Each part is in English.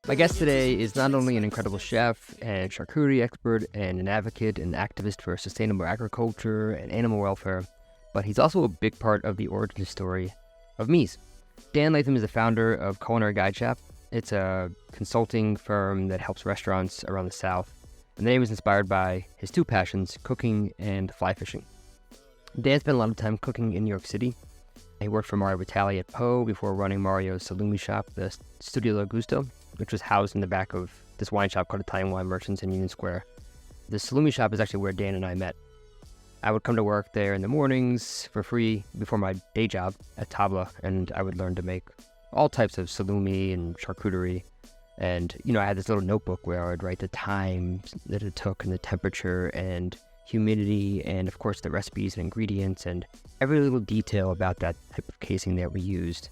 My guest today is not only an incredible chef and charcuterie expert and an advocate and activist for sustainable agriculture and animal welfare, but he's also a big part of the origin story of meez. Dan Latham is the founder of Culinary Guide Shop. It's a consulting firm that helps restaurants around the South, and the name was inspired by his two passions, cooking and fly fishing. Dan spent a lot of time cooking in New York City. He worked for Mario Batali at Poe before running Mario's Salumi shop, the Studio del Gusto, which was housed in the back of this wine shop called Italian Wine Merchants in Union Square. The Salumi shop is actually where Dan and I met. I would come to work there in the mornings for free before my day job at Tabla, and I would learn to make all types of salumi and charcuterie. And, I had this little notebook where I would write the time that it took and the temperature and humidity and, of course, the recipes and ingredients and every little detail about that type of casing that we used.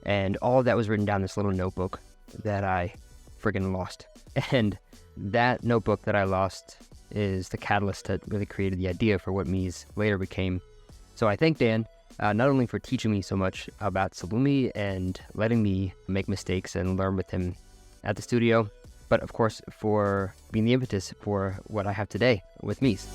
And all of that was written down in this little notebook that I friggin' lost. And that notebook that I lost is the catalyst that really created the idea for what meez later became. So I thank Dan, not only for teaching me so much about salumi and letting me make mistakes and learn with him at the studio, but of course for being the impetus for what I have today with meez.